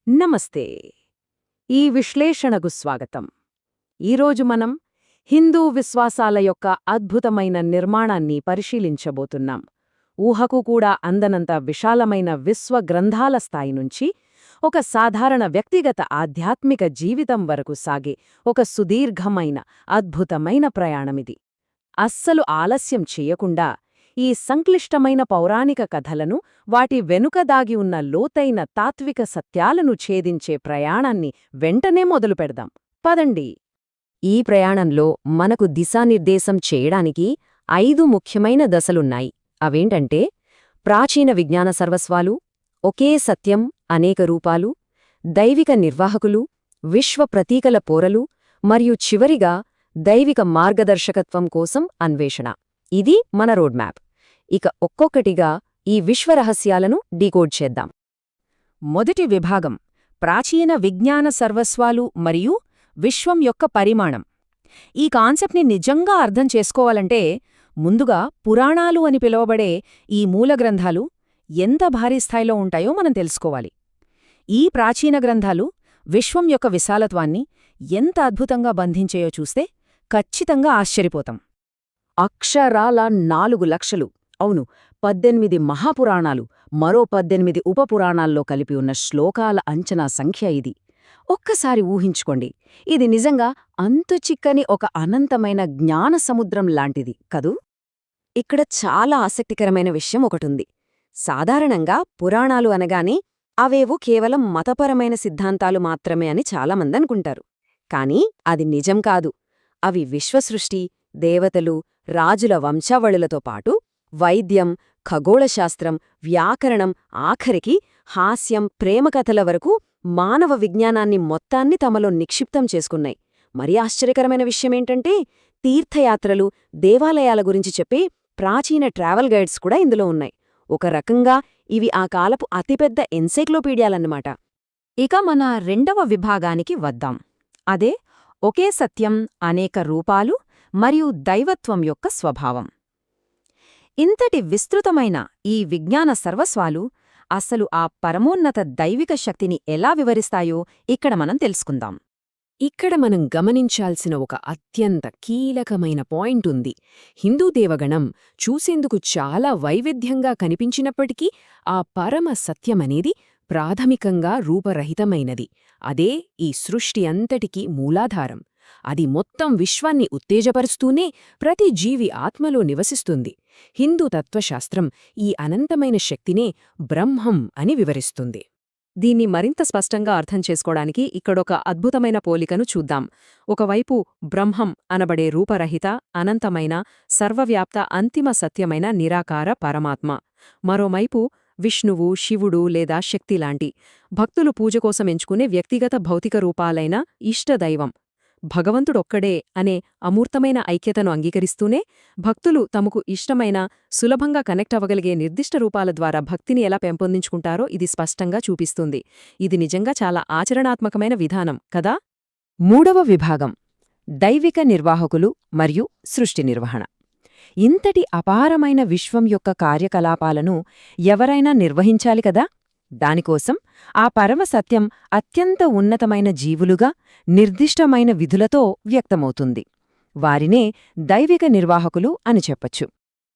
నమస్తే. ఈ విశ్లేషణకు స్వాగతం. ఈరోజు మనం హిందూ విశ్వాసాల యొక్క అద్భుతమైన నిర్మాణాన్ని పరిశీలించబోతున్నాం. ఊహకు కూడా అందనంత విశాలమైన విశ్వ గ్రంథాల స్థాయి నుంచి ఒక సాధారణ వ్యక్తిగత ఆధ్యాత్మిక జీవితం వరకు సాగే ఒక సుదీర్ఘమైన అద్భుతమైన ప్రయాణమిది. అస్సలు ఆలస్యం చెయ్యకుండా ఈ సంక్లిష్టమైన పౌరాణిక కథలను, వాటి వెనుక దాగి ఉన్న లోతైన తాత్విక సత్యాలను ఛేదించే ప్రయాణాన్ని వెంటనే మొదలుపెడదాం. పదండి. ఈ ప్రయాణంలో మనకు దిశానిర్దేశం చేయడానికి 5 ముఖ్యమైన దశలున్నాయి. అవేంటంటే ప్రాచీన విజ్ఞాన సర్వస్వాలు, ఒకే సత్యం అనేక రూపాలు, దైవిక నిర్వాహకులు, విశ్వ ప్రతీకల పోరలు మరియు చివరిగా దైవిక మార్గదర్శకత్వం కోసం అన్వేషణ. ఇది మన రోడ్ మ్యాప్. ఇక ఒక్కొక్కటిగా ఈ విశ్వరహస్యాలను డీకోడ్ చేద్దాం. మొదటి విభాగం ప్రాచీన విజ్ఞాన సర్వస్వాలు మరియు విశ్వం యొక్క పరిమాణం. ఈ కాన్సెప్ట్ని నిజంగా అర్థం చేసుకోవాలంటే ముందుగా పురాణాలు అని పిలువబడే ఈ మూలగ్రంథాలు ఎంత భారీ స్థాయిలో ఉంటాయో మనం తెలుసుకోవాలి. ఈ ప్రాచీన గ్రంథాలు విశ్వం యొక్క విశాలత్వాన్ని ఎంత అద్భుతంగా బంధించాయో చూస్తే ఖచ్చితంగా ఆశ్చర్యపోతాం. అక్షరాల 4 లక్షలు, అవును 18 మహాపురాణాలు, మరో 18 ఉపపురాణాల్లో కలిపి ఉన్న శ్లోకాల అంచనా సంఖ్య ఇది. ఒక్కసారి ఊహించుకోండి, ఇది నిజంగా అంతుచిక్కని ఒక అనంతమైన జ్ఞాన సముద్రం లాంటిది కదూ. ఇక్కడ చాలా ఆసక్తికరమైన విషయం ఒకటుంది. సాధారణంగా పురాణాలు అనగానే అవేవో కేవలం మతపరమైన సిద్ధాంతాలు మాత్రమే అని చాలామందనుకుంటారు. కానీ అది నిజం కాదు. అవి విశ్వసృష్టి, దేవతలు, రాజుల వంశావళులతో పాటు వైద్యం, ఖగోళశాస్త్రం, వ్యాకరణం, ఆఖరికి హాస్యం, ప్రేమకథల వరకు మానవ విజ్ఞానాన్ని మొత్తాన్ని తమలో నిక్షిప్తం చేసుకున్నాయి. మరీ ఆశ్చర్యకరమైన విషయమేంటంటే తీర్థయాత్రలు, దేవాలయాల గురించి చెప్పే ప్రాచీన ట్రావెల్ గైడ్స్ కూడా ఇందులో ఉన్నాయి. ఒక రకంగా ఇవి ఆ కాలపు అతిపెద్ద ఎన్సైక్లోపీడియాలన్నమాట. ఇక మన రెండవ విభాగానికి వద్దాం. అదే ఒకే సత్యం అనేక రూపాలు మరియు దైవత్వం యొక్క స్వభావం. ఇంతటి విస్తృతమైన ఈ విజ్ఞాన సర్వస్వాలు అసలు ఆ పరమోన్నత దైవిక శక్తిని ఎలా వివరిస్తాయో ఇక్కడ మనం తెలుసుకుందాం. ఇక్కడ మనం గమనించాల్సిన ఒక అత్యంత కీలకమైన పాయింట్ ఉంది. హిందూ దేవగణం చూసేందుకు చాలా వైవిధ్యంగా కనిపించినప్పటికీ ఆ పరమ సత్యమనేది ప్రాథమికంగా రూపరహితమైనది. అదే ఈ సృష్టి అంతటికీ మూలాధారం. అది మొత్తం విశ్వాన్ని ఉత్తేజపరుస్తూనే ప్రతి జీవి ఆత్మలో నివసిస్తుంది. హిందూ తత్వశాస్త్రం ఈ అనంతమైన శక్తినే బ్రహ్మం అని వివరిస్తుంది. దీన్ని మరింత స్పష్టంగా అర్థం చేసుకోవడానికి ఇక్కడొక అద్భుతమైన పోలికను చూద్దాం. ఒకవైపు బ్రహ్మం అనబడే రూపరహిత, అనంతమైన, సర్వవ్యాప్త అంతిమ సత్యమైన నిరాకార పరమాత్మ. మరోవైపు విష్ణువు, శివుడు లేదా శక్తిలాంటి భక్తులు పూజ కోసం ఎంచుకునే వ్యక్తిగత భౌతిక రూపాలైన ఇష్టదైవం. భగవంతుడొక్కడే అనే అమూర్తమైన ఐక్యతను అంగీకరిస్తూనే భక్తులు తమకు ఇష్టమైన, సులభంగా కనెక్ట్ అవ్వగలిగే నిర్దిష్ట రూపాల ద్వారా భక్తిని ఎలా పెంపొందించుకుంటారో ఇది స్పష్టంగా చూపిస్తుంది. ఇది నిజంగా చాలా ఆచరణాత్మకమైన విధానం కదా. మూడవ విభాగం దైవిక నిర్వాహకులు మరియు సృష్టి నిర్వహణ. ఇంతటి అపారమైన విశ్వం యొక్క కార్యకలాపాలను ఎవరైనా నిర్వహించాలి కదా. దానికోసం ఆ పరమసత్యం అత్యంత ఉన్నతమైన జీవులుగా, నిర్దిష్టమైన విధులతో వ్యక్తమవుతుంది. వారినే దైవిక నిర్వాహకులు అని చెప్పచ్చు.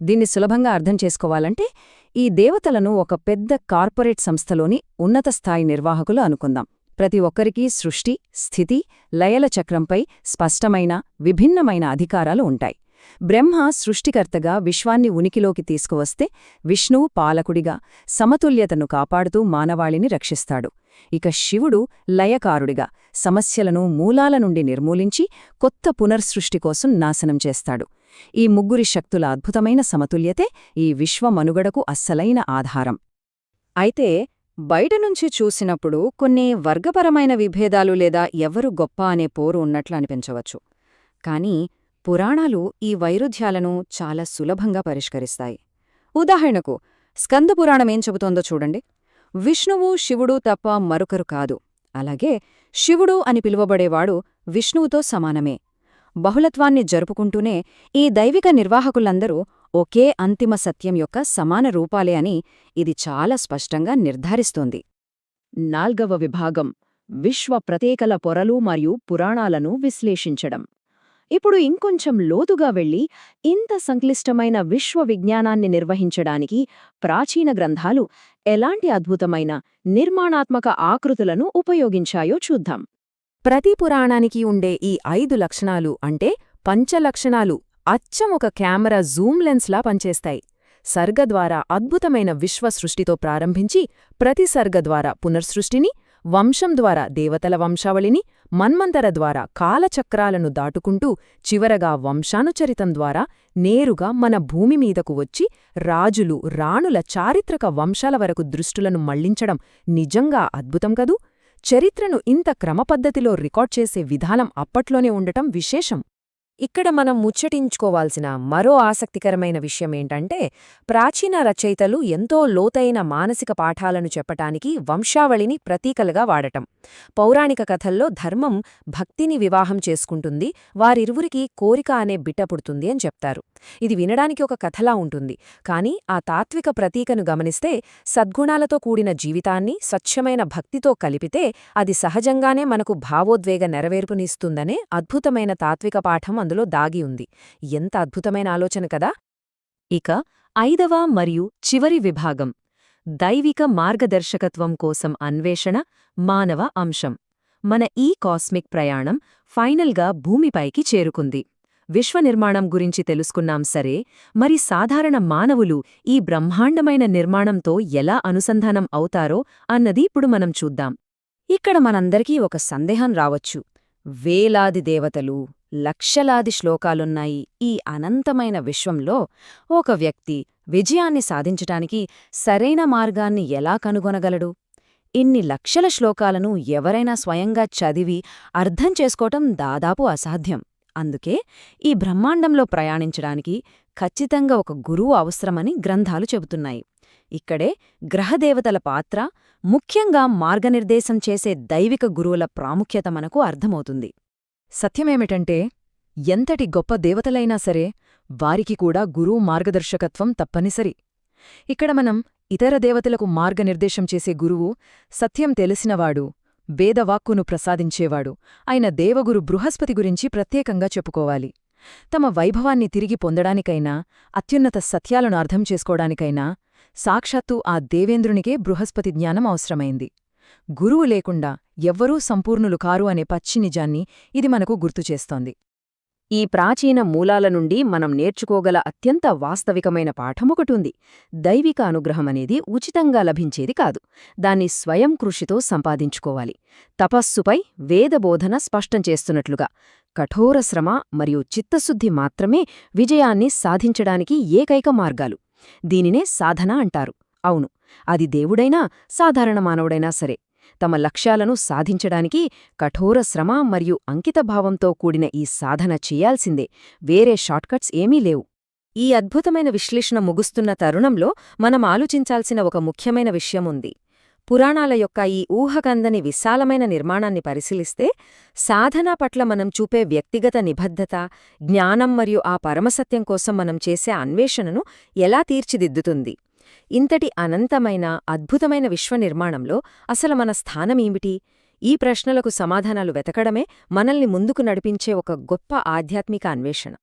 దీన్ని సులభంగా అర్థం చేసుకోవాలంటే ఈ దేవతలను ఒక పెద్ద కార్పొరేట్ సంస్థలోని ఉన్నత స్థాయి నిర్వాహకులు అనుకుందాం. ప్రతి ఒక్కరికీ సృష్టి, స్థితి, లయల చక్రంపై స్పష్టమైన, విభిన్నమైన అధికారాలు ఉంటాయి. బ్రహ్మ సృష్టికర్తగా విశ్వాన్ని ఉనికిలోకి తీసుకువస్తే, విష్ణువు పాలకుడిగా సమతుల్యతను కాపాడుతూ మానవాళిని రక్షిస్తాడు. ఇక శివుడు లయకారుడిగా సమస్యలను మూలాల నుండి నిర్మూలించి కొత్త పునర్సృష్టి కోసం నాశనం చేస్తాడు. ఈ ముగ్గురి శక్తుల అద్భుతమైన సమతుల్యతే ఈ విశ్వమనుగడకు అస్సలైన ఆధారం. అయితే బయటనుంచి చూసినప్పుడు కొన్ని వర్గపరమైన విభేదాలు లేదా ఎవరు గొప్ప అనే పోరు ఉన్నట్లు అనిపించవచ్చు. కానీ పురాణాలు ఈ వైరుధ్యాలను చాలా సులభంగా పరిష్కరిస్తాయి. ఉదాహరణకు స్కందపురాణమేం చెబుతోందో చూడండి. విష్ణువు, శివుడు తప్ప మరొకరు కాదు. అలాగే శివుడు అని పిలువబడేవాడు విష్ణువుతో సమానమే. బహుళత్వాన్ని జరుపుకుంటూనే ఈ దైవిక నిర్వాహకులందరూ ఒకే అంతిమ సత్యం యొక్క సమాన రూపాలే అని ఇది చాలా స్పష్టంగా నిర్ధారిస్తోంది. 4వ విభాగం విశ్వ ప్రత్యేకల పొరలు మరియు పురాణాలను విశ్లేషించడం. ఇప్పుడు ఇంకొంచెం లోతుగా వెళ్ళి ఇంత సంక్లిష్టమైన విశ్వ విజ్ఞానాన్ని నిర్వహించడానికి ప్రాచీన గ్రంథాలు ఎలాంటి అద్భుతమైన నిర్మాణాత్మక ఆకృతులను ఉపయోగించాయో చూద్దాం. ప్రతి పురాణానికి ఉండే ఈ 5 లక్షణాలు అంటే పంచలక్షణాలు అచ్చం ఒక కెమెరా జూమ్ లెన్స్లా పనిచేస్తాయి. సర్గ ద్వారా అద్భుతమైన విశ్వ సృష్టితో ప్రారంభించి ప్రతి సర్గ ద్వారా పునర్సృష్టిని, వంశం ద్వారా దేవతల వంశావళిని, మన్మంతర ద్వారా కాలచక్రాలను దాటుకుంటూ చివరగా వంశానుచరితం ద్వారా నేరుగా మన భూమి మీదకు వచ్చి రాజులు, రాణుల చారిత్రక వంశాల వరకు దృష్టులను మళ్లించడం నిజంగా అద్భుతం కదూ. చరిత్రను ఇంత క్రమపద్ధతిలో రికార్డ్ చేసే విధానం అప్పట్లోనే ఉండటం విశేషం. ఇక్కడ మనం ముచ్చటించుకోవాల్సిన మరో ఆసక్తికరమైన విషయమేంటంటే, ప్రాచీన రచయితలు ఎంతో లోతైన మానసిక పాఠాలను చెప్పటానికి వంశావళిని ప్రతీకలుగా వాడటం. పౌరాణిక కథల్లో ధర్మం భక్తిని వివాహం చేసుకుంటుంది, వారిరువురికి కోరిక అనే బిడ్డ పుడుతుంది అని చెప్తారు. ఇది వినడానికి ఒక కథలా ఉంటుంది, కానీ ఆ తాత్విక ప్రతీకను గమనిస్తే సద్గుణాలతో కూడిన జీవితాన్ని స్వచ్ఛమైన భక్తితో కలిపితే అది సహజంగానే మనకు భావోద్వేగ నెరవేర్పునిస్తుందనే అద్భుతమైన తాత్విక పాఠం అందులో దాగి ఉంది. ఎంత అద్భుతమైన ఆలోచన కదా. ఇక 5వ మరియు చివరి విభాగం దైవిక మార్గదర్శకత్వం కోసం అన్వేషణ, మానవ అంశం. మన ఈ కాస్మిక్ ప్రయాణం ఫైనల్గా భూమిపైకి చేరుకుంది. విశ్వనిర్మాణం గురించి తెలుసుకున్నాం సరే, మరి సాధారణ మానవులు ఈ బ్రహ్మాండమైన నిర్మాణంతో ఎలా అనుసంధానం అవుతారో అన్నది ఇప్పుడు మనం చూద్దాం. ఇక్కడ మనందరికీ ఒక సందేహం రావచ్చు. వేలాది దేవతలు, లక్షలాది శ్లోకాలున్నాయి ఈ అనంతమైన విశ్వంలో ఒక వ్యక్తి విజయాన్ని సాధించటానికి సరైన మార్గాన్ని ఎలా కనుగొనగలడు? ఇన్ని లక్షల శ్లోకాలను ఎవరైనా స్వయంగా చదివి అర్థం చేసుకోవటం దాదాపు అసాధ్యం. అందుకే ఈ బ్రహ్మాండంలో ప్రయాణించడానికి ఖచ్చితంగా ఒక గురువు అవసరమని గ్రంథాలు చెబుతున్నాయి. ఇక్కడే గ్రహదేవతల పాత్ర, ముఖ్యంగా మార్గనిర్దేశం చేసే దైవిక గురువుల ప్రాముఖ్యత మనకు అర్థమవుతుంది. సత్యమేమిటంటే, ఎంతటి గొప్ప దేవతలైనా సరే వారికి కూడా గురువు మార్గదర్శకత్వం తప్పనిసరి. ఇక్కడ మనం ఇతర దేవతలకు మార్గనిర్దేశం చేసే గురువు, సత్యం తెలిసినవాడు, వేదవాక్కును ప్రసాదించేవాడు అయిన దేవగురు బృహస్పతి గురించి ప్రత్యేకంగా చెప్పుకోవాలి. తమ వైభవాన్ని తిరిగి పొందడానికైనా, అత్యున్నత సత్యాలను అర్థం చేసుకోవడానికైనా సాక్షాత్తు ఆ దేవేంద్రునికే బృహస్పతి జ్ఞానం అవసరమైంది. గురువు లేకుండా ఎవ్వరూ సంపూర్ణులు కారు అనే పచ్చి నిజాన్ని ఇది మనకు గుర్తుచేస్తోంది. ఈ ప్రాచీన మూలాల నుండి మనం నేర్చుకోగల అత్యంత వాస్తవికమైన పాఠమొకటుంది. దైవిక అనుగ్రహమనేది ఉచితంగా లభించేది కాదు, దాన్ని స్వయం కృషితో సంపాదించుకోవాలి. తపస్సుపై వేదబోధన స్పష్టం చేస్తున్నట్లుగా కఠోర శ్రమ మరియు చిత్తశుద్ధి మాత్రమే విజయాన్ని సాధించడానికి ఏకైక మార్గాలు. దీనినే సాధన అంటారు. అవును, అది దేవుడైనా సాధారణ మానవుడైనా సరే తమ లక్ష్యాలను సాధించడానికి కఠోర శ్రమ మరియు అంకితభావంతో కూడిన ఈ సాధన చెయ్యాల్సిందే, వేరే షార్ట్కట్స్ ఏమీ లేవు. ఈ అద్భుతమైన విశ్లేషణ ముగుస్తున్న తరుణంలో మనం ఆలోచించాల్సిన ఒక ముఖ్యమైన విషయముంది. పురాణాల యొక్క ఈ ఊహకందని విశాలమైన నిర్మాణాన్ని పరిశీలిస్తే సాధన పట్ల మనం చూపే వ్యక్తిగత నిబద్ధత, జ్ఞానం మరియు ఆ పరమసత్యం కోసం మనం చేసే అన్వేషణను ఎలా తీర్చిదిద్దుతుంది? ఇంతటి అనంతమైన అద్భుతమైన విశ్వనిర్మాణంలో అసలు మన స్థానమేమిటి? ఈ ప్రశ్నలకు సమాధానాలు వెతకడమే మనల్ని ముందుకు నడిపించే ఒక గొప్ప ఆధ్యాత్మిక అన్వేషణ.